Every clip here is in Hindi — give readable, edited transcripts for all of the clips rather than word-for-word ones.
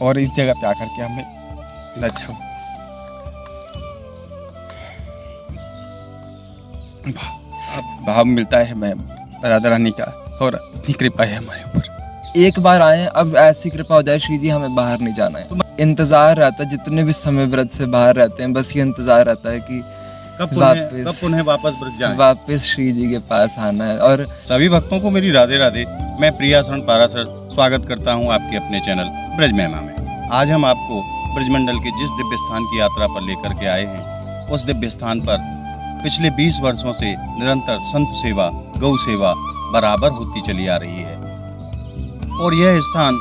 और इस जगह पे आकर के हमें लज्जा भाव मिलता है मैं राधा रानी का, और इतनी कृपा है हमारे ऊपर। एक बार आए, अब ऐसी कृपा हो जाए श्री जी हमें बाहर नहीं जाना है। इंतजार रहता है, जितने भी समय व्रत से बाहर रहते हैं, बस ये इंतजार रहता है कि कब वापस उन्हें वापस ब्रज जाएं। वापस श्री जी के पास आना है। और सभी भक्तों को मेरी राधे राधे। मैं प्रिया शरण पाराशर स्वागत करता हूं आपके अपने चैनल ब्रज महिमा में। आज हम आपको ब्रजमंडल के जिस दिव्य स्थान की यात्रा पर लेकर के आए हैं, उस दिव्य स्थान पर पिछले 20 वर्षों से निरंतर संत सेवा, गौ सेवा बराबर होती चली आ रही है। और यह स्थान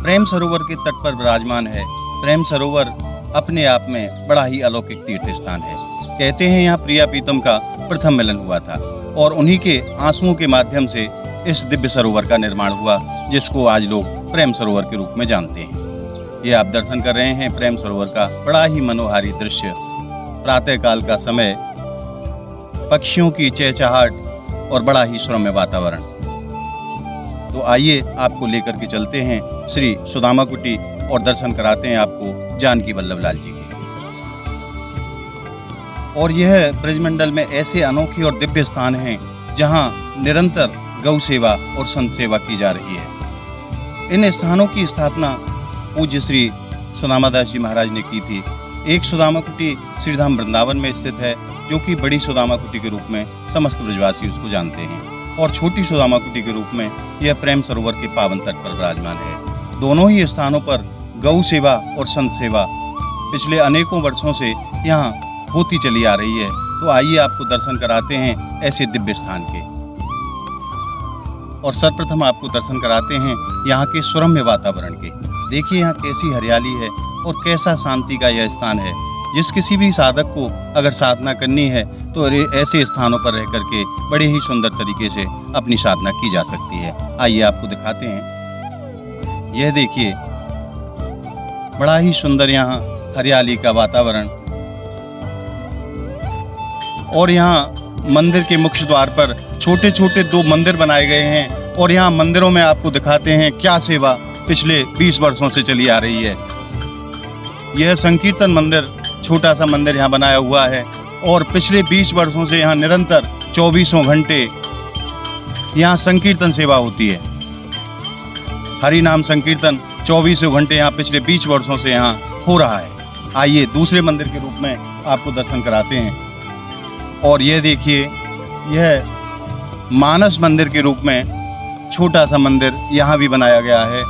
प्रेम सरोवर के तट पर विराजमान है। प्रेम सरोवर अपने आप में बड़ा ही अलौकिक तीर्थ स्थान है। कहते हैं यहाँ प्रिया प्रीतम का प्रथम मिलन हुआ था, और उन्हीं के आंसुओं के माध्यम से इस दिव्य सरोवर का निर्माण हुआ, जिसको आज लोग प्रेम सरोवर के रूप में जानते हैं। ये आप दर्शन कर रहे हैं प्रेम सरोवर का बड़ा ही मनोहारी दृश्य। प्रातःकाल का समय, पक्षियों की चहचहाट और बड़ा ही सुरम्य वातावरण। तो आइए आपको लेकर के चलते हैं श्री सुदामा कुटी और दर्शन कराते हैं आपको जानकी वल्लभ लाल जी के। और यह ब्रजमंडल में ऐसे अनोखे और दिव्य स्थान हैं जहां निरंतर गौ सेवा और संत सेवा की जा रही है। इन स्थानों की स्थापना पूज्य श्री सुदामादास जी महाराज ने की थी। एक सुदामा कुटी श्रीधाम वृंदावन में स्थित है, जो कि बड़ी सुदामा कुटी के रूप में समस्त ब्रजवासी उसको जानते हैं, और छोटी सुदामा कुटी के रूप में यह प्रेम सरोवर के पावन तट पर विराजमान है। दोनों ही स्थानों पर गौ सेवा और संत सेवा पिछले अनेकों वर्षों से यहाँ होती चली आ रही है। तो आइए आपको दर्शन कराते हैं ऐसे दिव्य स्थान के। और सर्वप्रथम आपको दर्शन कराते हैं यहाँ के सुरम्य वातावरण के। देखिए यहाँ कैसी हरियाली है और कैसा शांति का यह स्थान है। जिस किसी भी साधक को अगर साधना करनी है तो ऐसे स्थानों पर रह करके बड़े ही सुंदर तरीके से अपनी साधना की जा सकती है। आइए आपको दिखाते हैं। यह देखिए बड़ा ही सुंदर यहाँ हरियाली का वातावरण। और यहाँ मंदिर के मुख्य द्वार पर छोटे छोटे 2 मंदिर बनाए गए हैं, और यहाँ मंदिरों में आपको दिखाते हैं क्या सेवा पिछले 20 वर्षों से चली आ रही है। यह संकीर्तन मंदिर, छोटा सा मंदिर यहाँ बनाया हुआ है, और पिछले 20 वर्षों से यहाँ निरंतर 24 घंटे यहाँ संकीर्तन सेवा होती है। हरि नाम संकीर्तन 24 घंटे यहाँ पिछले 20 वर्षों से यहाँ हो रहा है। आइए दूसरे मंदिर के रूप में आपको दर्शन कराते हैं। और यह देखिए, यह मानस मंदिर के रूप में छोटा सा मंदिर यहाँ भी बनाया गया है,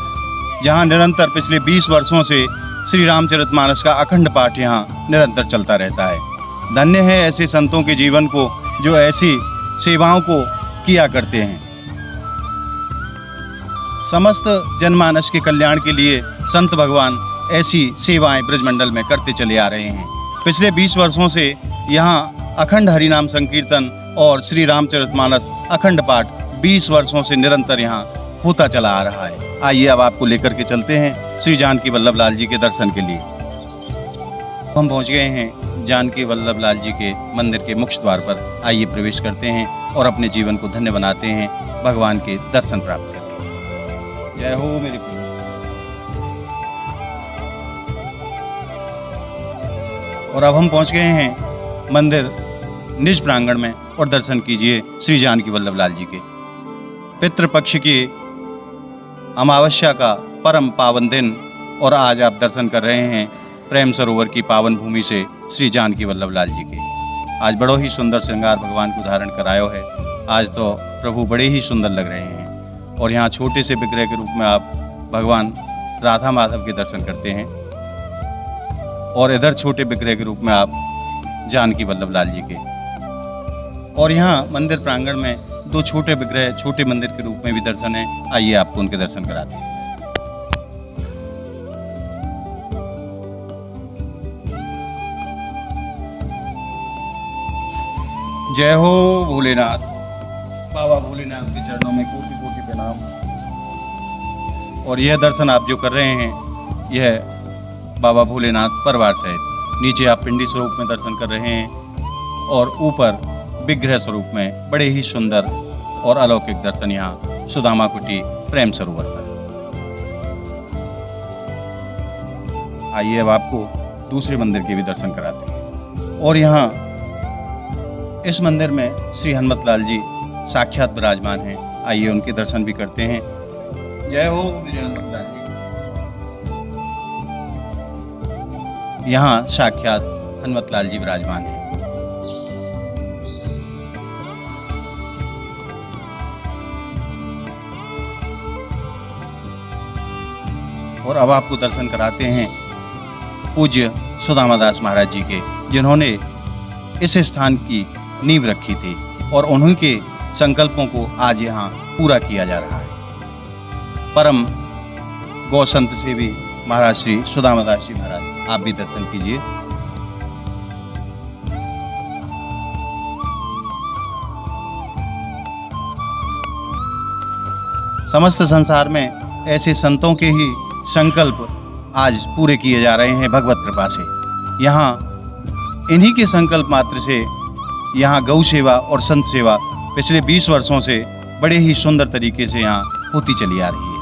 जहाँ निरंतर पिछले 20 वर्षों से श्री रामचरितमानस का अखंड पाठ यहाँ निरंतर चलता रहता है। धन्य है ऐसे संतों के जीवन को जो ऐसी सेवाओं को किया करते हैं। समस्त जनमानस के कल्याण के लिए संत भगवान ऐसी सेवाएं ब्रजमंडल में करते चले आ रहे हैं। पिछले 20 वर्षों से यहाँ अखंड हरिनाम संकीर्तन और श्री रामचरितमानस अखंड पाठ 20 वर्षों से निरंतर यहाँ होता चला आ रहा है। आइए अब आपको लेकर के चलते हैं श्री जानकी वल्लभ लाल जी के दर्शन के लिए। हम पहुँच गए हैं जानकी वल्लभ लाल जी के मंदिर के मुख्य द्वार पर। आइए प्रवेश करते हैं और अपने जीवन को धन्य बनाते हैं भगवान के दर्शन प्राप्त करके। जय हो मेरे प्रभु। और अब हम पहुँच गए हैं मंदिर निज प्रांगण में, और दर्शन कीजिए श्री जानकी वल्लभ लाल जी के। पितृपक्ष की अमावस्या का परम पावन दिन, और आज आप दर्शन कर रहे हैं प्रेम सरोवर की पावन भूमि से श्री जानकी वल्लभ लाल जी के। आज बड़ो ही सुंदर श्रृंगार भगवान को धारण करायो है। आज तो प्रभु बड़े ही सुंदर लग रहे हैं। और यहाँ छोटे से विग्रह के रूप में आप भगवान राधा माधव के दर्शन करते हैं, और इधर छोटे विग्रह के रूप में आप जानकी वल्लभ लाल जी के। और यहाँ मंदिर प्रांगण में 2 छोटे विग्रह छोटे मंदिर के रूप में भी दर्शन है। आइए आपको उनके दर्शन कराते हैं। जय हो भोलेनाथ। बाबा भोलेनाथ के चरणों में कोटि कोटि प्रणाम। और यह दर्शन आप जो कर रहे हैं, यह बाबा भोलेनाथ परिवार सहित। नीचे आप पिंडी स्वरूप में दर्शन कर रहे हैं, और ऊपर विग्रह स्वरूप में बड़े ही सुंदर और अलौकिक दर्शन यहाँ सुदामा कुटी प्रेम सरोवर पर। आइए अब आपको दूसरे मंदिर के भी दर्शन कराते हैं। और यहाँ इस मंदिर में श्री हनुमतलाल जी साक्षात विराजमान हैं। आइए उनके दर्शन भी करते हैं। जय हो मेरे हनुमतलाल जी। यहाँ साक्षात हनुमतलाल जी विराजमान हैं। और अब आपको दर्शन कराते हैं पूज्य सुदामादास महाराज जी के, जिन्होंने इस स्थान की नींव रखी थी और उन्हीं के संकल्पों को आज यहाँ पूरा किया जा रहा है। परम गौ संत से भी महाराज श्री सुदामादास जी महाराज, आप भी दर्शन कीजिए। समस्त संसार में ऐसे संतों के ही संकल्प आज पूरे किए जा रहे हैं भगवत कृपा से। यहाँ इन्हीं के संकल्प मात्र से यहाँ गौ सेवा और संत सेवा पिछले 20 वर्षों से बड़े ही सुंदर तरीके से यहाँ होती चली आ रही है।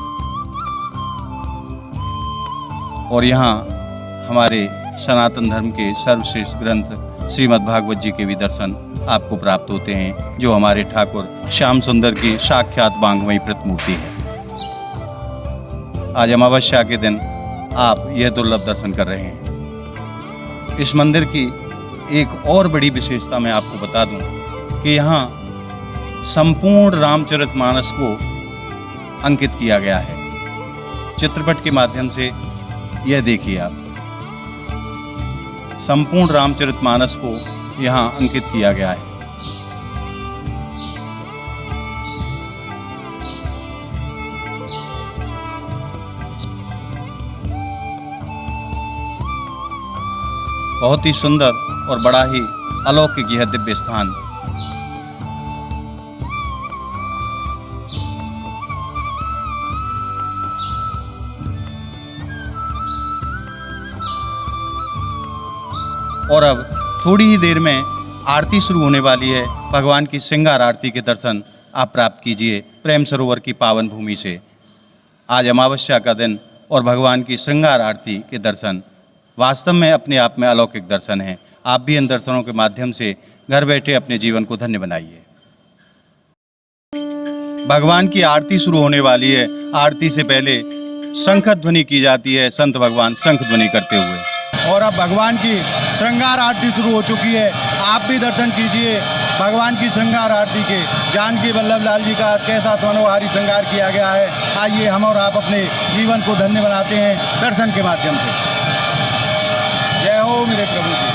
और यहाँ हमारे सनातन धर्म के सर्वश्रेष्ठ ग्रंथ श्रीमद् भागवत जी के भी दर्शन आपको प्राप्त होते हैं, जो हमारे ठाकुर श्याम सुंदर की साक्षात वांग्मयी प्रतिमूर्ति है। आज अमावस्या के दिन आप यह दुर्लभ दर्शन कर रहे हैं। इस मंदिर की एक और बड़ी विशेषता मैं आपको बता दूं कि यहाँ संपूर्ण रामचरितमानस को अंकित किया गया है। चित्रपट के माध्यम से यह देखिए आप, संपूर्ण रामचरितमानस को यहाँ अंकित किया गया है। बहुत ही सुंदर और बड़ा ही अलौकिक यह दिव्य स्थान। और अब थोड़ी ही देर में आरती शुरू होने वाली है। भगवान की श्रृंगार आरती के दर्शन आप प्राप्त कीजिए प्रेम सरोवर की पावन भूमि से। आज अमावस्या का दिन और भगवान की श्रृंगार आरती के दर्शन वास्तव में अपने आप में अलौकिक दर्शन हैं। आप भी इन दर्शनों के माध्यम से घर बैठे अपने जीवन को धन्य बनाइए। भगवान की आरती शुरू होने वाली है। आरती से पहले शंख ध्वनि की जाती है, संत भगवान शंख ध्वनि करते हुए। और अब भगवान की श्रृंगार आरती शुरू हो चुकी है। आप भी दर्शन कीजिए भगवान की श्रृंगार आरती के। जानकी वल्लभ लाल जी का आज कैसा मनोहारी श्रृंगार किया गया है। आइए हम और आप अपने जीवन को धन्य बनाते हैं दर्शन के माध्यम से। जय हो मेरे प्रभु जी।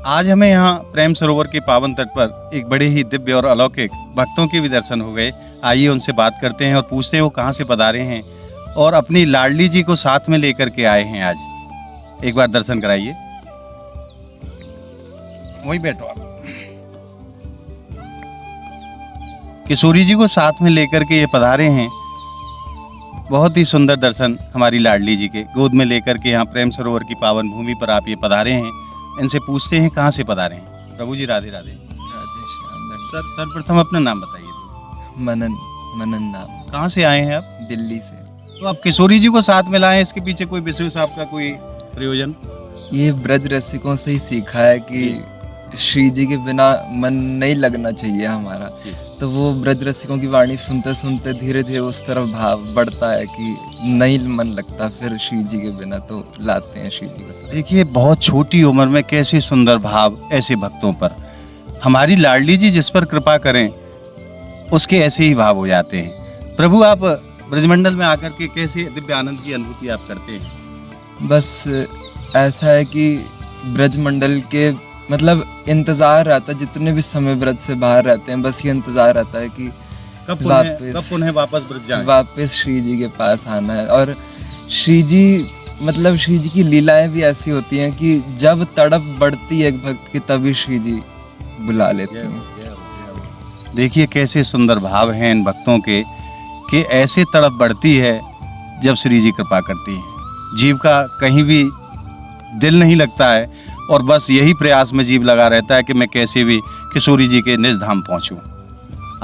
आज हमें यहाँ प्रेम सरोवर के पावन तट पर एक बड़े ही दिव्य और अलौकिक भक्तों के भी दर्शन हो गए। आइए उनसे बात करते हैं और पूछते हैं वो कहाँ से पधारे हैं और अपनी लाडली जी को साथ में लेकर के आए हैं। आज एक बार दर्शन कराइए। वहीं बैठो आप। किशोरी जी को साथ में लेकर के ये पधारे हैं। बहुत ही सुंदर दर्शन हमारी लाडली जी के गोद में लेकर के यहाँ प्रेम सरोवर की पावन भूमि पर आप ये पधारे हैं। इनसे पूछते हैं कहाँ से पधारे हैं। प्रभु जी राधे राधे। सर्वप्रथम अपना नाम बताइए। मनन नाम। कहाँ से आए हैं आप? दिल्ली से। तो आप किशोरी जी को साथ में लाए, इसके पीछे कोई विशेष आपका कोई प्रयोजन? ये ब्रज रसिकों से ही सीखा है कि श्री जी के बिना मन नहीं लगना चाहिए हमारा। तो वो ब्रज रसिकों की वाणी सुनते सुनते धीरे धीरे उस तरफ भाव बढ़ता है कि नहीं मन लगता फिर श्री जी के बिना, तो लाते हैं श्री जी को साथ। देखिए बहुत छोटी उम्र में कैसे सुंदर भाव ऐसे भक्तों पर। हमारी लाडली जी जिस पर कृपा करें उसके ऐसे ही भाव हो जाते हैं। प्रभु आप ब्रजमंडल में आकर के कैसे दिव्य आनंद की अनुभूति आप करते हैं? बस ऐसा है कि ब्रजमंडल के मतलब इंतज़ार रहता है, जितने भी समय व्रत से बाहर रहते हैं, बस ये इंतज़ार रहता है कि कब वापस पुनः वापस ब्रज जाएं? वापस श्री जी के पास आना है। और श्री जी मतलब श्री जी की लीलाएं भी ऐसी होती हैं कि जब तड़प बढ़ती है एक भक्त की, तभी श्री जी बुला लेते हैं। देखिए कैसे सुंदर भाव हैं इन भक्तों के कि ऐसे तड़प बढ़ती है जब श्री जी कृपा करती है। जीव का कहीं भी दिल नहीं लगता है और बस यही प्रयास में जीव लगा रहता है कि मैं कैसे भी किशोरी जी के निज धाम पहुँचूँ।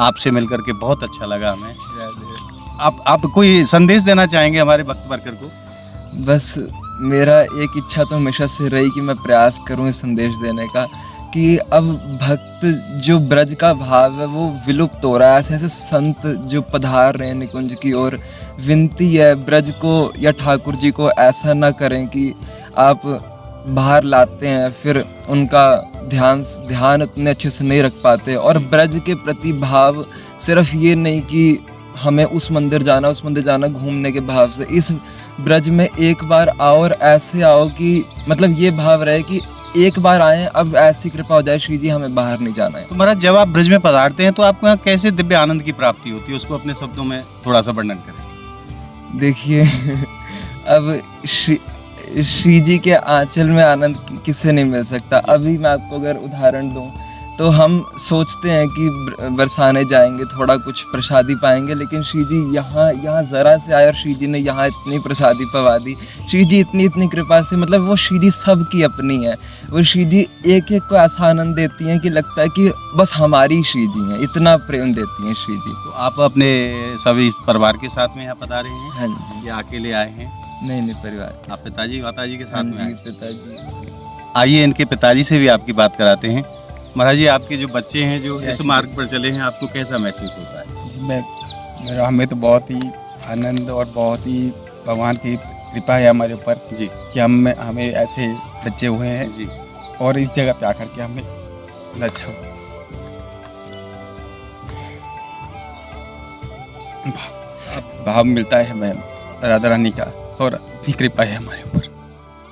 आपसे मिलकर के बहुत अच्छा लगा हमें। आप कोई संदेश देना चाहेंगे हमारे भक्त वर्कर को? बस मेरा एक इच्छा तो हमेशा से रही कि मैं प्रयास करूं इस संदेश देने का कि अब भक्त जो ब्रज का भाव है वो विलुप्त हो रहा है। ऐसे ऐसे संत जो पधार रहे हैं निकुंज की ओर, विनती है ब्रज को या ठाकुर जी को ऐसा ना करें कि आप बाहर लाते हैं फिर उनका ध्यान उतने अच्छे से नहीं रख पाते। और ब्रज के प्रति भाव सिर्फ ये नहीं कि हमें उस मंदिर जाना घूमने के भाव से, इस ब्रज में एक बार आओ और ऐसे आओ कि मतलब ये भाव रहे कि एक बार आए, अब ऐसी कृपा हो जाए श्री जी हमें बाहर नहीं जाना है। तो महाराज जब आप ब्रज में पधारते हैं तो आपको यहाँ कैसे दिव्य आनंद की प्राप्ति होती है, उसको अपने शब्दों में थोड़ा सा वर्णन करें। देखिए अब श्री जी के आंचल में आनंद किसे नहीं मिल सकता। अभी मैं आपको अगर उदाहरण दूं तो हम सोचते हैं कि बरसाने जाएंगे, थोड़ा कुछ प्रसादी पाएंगे, लेकिन श्री जी यहाँ ज़रा से आए और श्री जी ने यहाँ इतनी प्रसादी पवा दी। श्री जी इतनी कृपा से, मतलब वो श्री जी सबकी अपनी है। वो श्री जी एक एक को ऐसा आनंद देती हैं कि लगता है कि बस हमारी श्री जी हैं, इतना प्रेम देती हैं श्री जी। तो आप अपने सभी परिवार के साथ में यहाँ पधारे हैं? हाँ जी। या अकेले आए हैं? नहीं परिवार। आप पिताजी माताजी के हाँ साथ में जी, आए? पिताजी। आइए इनके पिताजी से भी आपकी बात कराते हैं। महाराज जी, आपके जो बच्चे हैं जो इस मार्ग पर चले हैं, आपको कैसा महसूस होता है? जी हमें तो बहुत ही आनंद और बहुत ही भगवान की कृपा है हमारे ऊपर जी कि हमें ऐसे बच्चे हुए हैं जी। और इस जगह पे आकर के हमें अच्छा भाव मिलता है हमें राधा रानी का, और इतनी कृपा है हमारे ऊपर।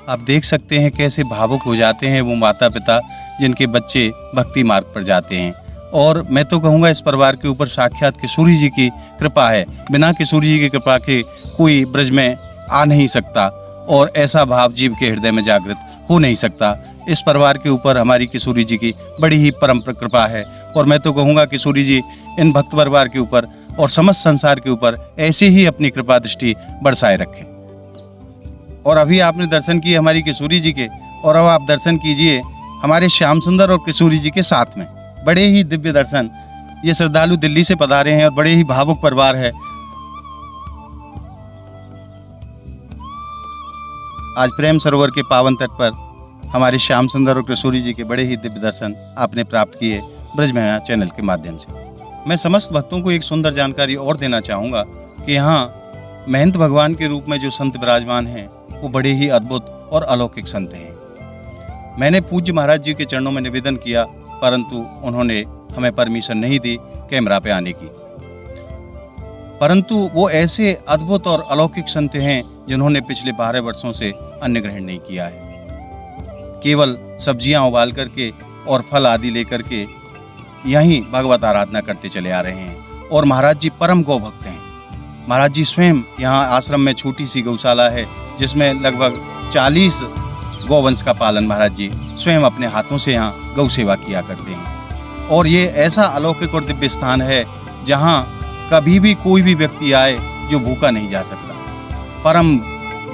आप देख सकते हैं कैसे भावुक हो जाते हैं वो माता पिता जिनके बच्चे भक्ति मार्ग पर जाते हैं। और मैं तो कहूँगा इस परिवार के ऊपर साक्षात किशोरी जी की कृपा है। बिना किशोरी जी की कृपा के कोई ब्रज में आ नहीं सकता और ऐसा भाव जीव के हृदय में जागृत हो नहीं सकता। इस परिवार के ऊपर हमारी किशोरी जी की बड़ी ही परम कृपा है। और मैं तो कहूँगा किशोरी जी इन भक्त परिवार के ऊपर और समस्त संसार के ऊपर ऐसे ही अपनी कृपा दृष्टि बरसाए रखें। और अभी आपने दर्शन किए हमारी किशोरी जी के, और अब आप दर्शन कीजिए हमारे श्याम सुंदर और किशोरी जी के साथ में। बड़े ही दिव्य दर्शन। ये श्रद्धालु दिल्ली से पधारे हैं और बड़े ही भावुक परिवार है। आज प्रेम सरोवर के पावन तट पर हमारे श्याम सुंदर और किशोरी जी के बड़े ही दिव्य दर्शन आपने प्राप्त किए ब्रज महिमा चैनल के माध्यम से। मैं समस्त भक्तों को एक सुंदर जानकारी और देना चाहूँगा कि यहाँ महंत भगवान के रूप में जो संत विराजमान हैं वो बड़े ही अद्भुत और अलौकिक संत हैं। मैंने पूज्य महाराज जी के चरणों में निवेदन किया, परंतु उन्होंने हमें परमिशन नहीं दी कैमरा पे आने की। परंतु वो ऐसे अद्भुत और अलौकिक संत हैं जिन्होंने पिछले 12 वर्षों से अन्न ग्रहण नहीं किया है। केवल सब्जियां उबाल करके और फल आदि लेकर के यहीं भगवत आराधना करते चले आ रहे हैं। और महाराज जी परम गौ भक्त हैं। महाराज जी स्वयं यहाँ आश्रम में छोटी सी गौशाला है जिसमें लगभग 40 गौवंश का पालन महाराज जी स्वयं अपने हाथों से यहाँ गौ सेवा किया करते हैं। और ये ऐसा अलौकिक और दिव्य स्थान है जहाँ कभी भी कोई भी व्यक्ति आए जो भूखा नहीं जा सकता। परम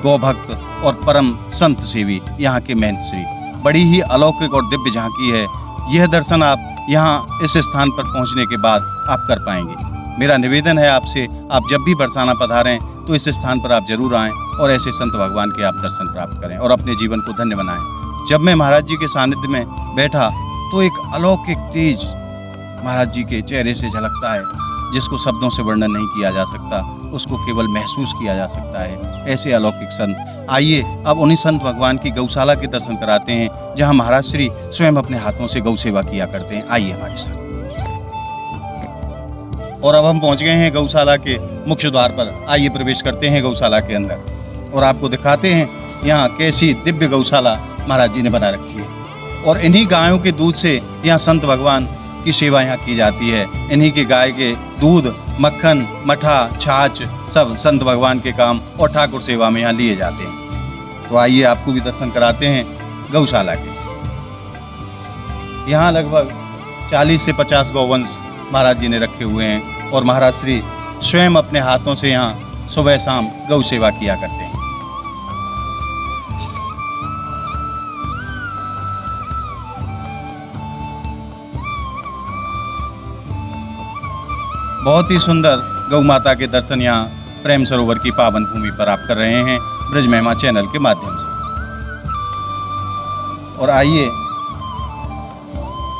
गौ भक्त और परम संत सेवी यहाँ के महंत श्री बड़ी ही अलौकिक और दिव्य झांकी है। यह दर्शन आप यहाँ इस स्थान पर पहुँचने के बाद आप कर पाएंगे। मेरा निवेदन है आपसे, आप जब भी बरसाना पधारें तो इस स्थान पर आप जरूर आएं और ऐसे संत भगवान के आप दर्शन प्राप्त करें और अपने जीवन को धन्य बनाएं। जब मैं महाराज जी के सानिध्य में बैठा तो एक अलौकिक तेज महाराज जी के चेहरे से झलकता है जिसको शब्दों से वर्णन नहीं किया जा सकता, उसको केवल महसूस किया जा सकता है। ऐसे अलौकिक संत। आइए अब उन्हीं संत भगवान की गौशाला के दर्शन कराते हैं जहाँ महाराज श्री स्वयं अपने हाथों से गौ सेवा किया करते हैं। आइए हमारे साथ। और अब हम पहुंच गए हैं गौशाला के मुख्य द्वार पर। आइए प्रवेश करते हैं गौशाला के अंदर और आपको दिखाते हैं यहाँ कैसी दिव्य गौशाला महाराज जी ने बना रखी है। और इन्हीं गायों के दूध से यहाँ संत भगवान की सेवा यहाँ की जाती है। इन्हीं के गाय के दूध, मक्खन, मठा, छाछ सब संत भगवान के काम और ठाकुर सेवा में यहाँ लिए जाते हैं। तो आइए आपको भी दर्शन कराते हैं गौशाला के। यहाँ लगभग 40 से 50 गौवंश महाराज जी ने रखे हुए हैं और महाराज श्री स्वयं अपने हाथों से यहाँ सुबह शाम गौ सेवा किया करते हैं। बहुत ही सुंदर गौ माता के दर्शन यहाँ प्रेम सरोवर की पावन भूमि पर आप कर रहे हैं ब्रज महिमा चैनल के माध्यम से। और आइए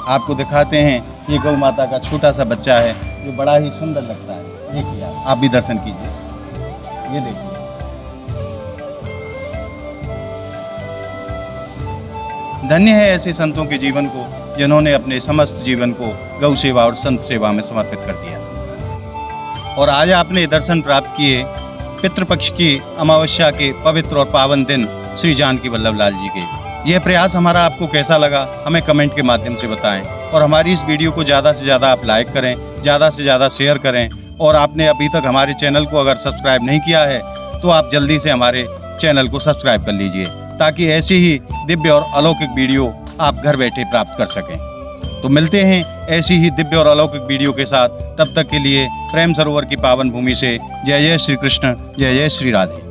आपको दिखाते हैं, ये गौ माता का छोटा सा बच्चा है जो बड़ा ही सुंदर लगता है। देखिए आप भी दर्शन कीजिए, ये देखिए। धन्य है ऐसे संतों के जीवन को जिन्होंने अपने समस्त जीवन को गौ सेवा और संत सेवा में समर्पित कर दिया। और आज आपने दर्शन प्राप्त किए पितृपक्ष की अमावस्या के पवित्र और पावन दिन श्री जानकी वल्लभ लाल जी के। यह प्रयास हमारा आपको कैसा लगा हमें कमेंट के माध्यम से बताएं और हमारी इस वीडियो को ज़्यादा से ज़्यादा आप लाइक करें, ज़्यादा से ज़्यादा शेयर करें। और आपने अभी तक हमारे चैनल को अगर सब्सक्राइब नहीं किया है तो आप जल्दी से हमारे चैनल को सब्सक्राइब कर लीजिए ताकि ऐसी ही दिव्य और अलौकिक वीडियो आप घर बैठे प्राप्त कर सकें। तो मिलते हैं ऐसी ही दिव्य और अलौकिक वीडियो के साथ। तब तक के लिए प्रेम सरोवर की पावन भूमि से जय जय श्री कृष्ण, जय जय श्री राधे।